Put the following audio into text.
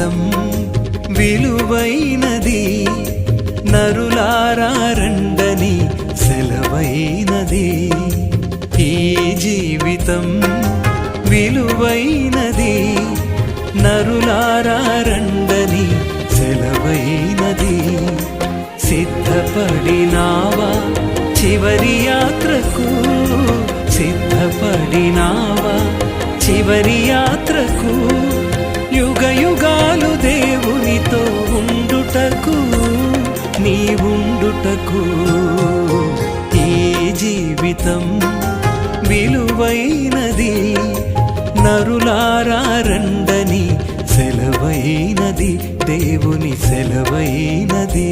జీవితం విలువైనది, నరులారా రండని సెలవైనది. ఈ జీవితం విలువైనది, నరులారా రండని సెలవైనది. సిద్ధపడినావా చివరి యాత్రకు, సిద్ధపడినావా చివరి యాత్రకు, యుగ యుగాలు దేవునితో ఉండుటకు, నీ ఉండుటకు. ఈ జీవితం విలువైనది, నరులారా రండని సెలవైనది, దేవుని సెలవైనది.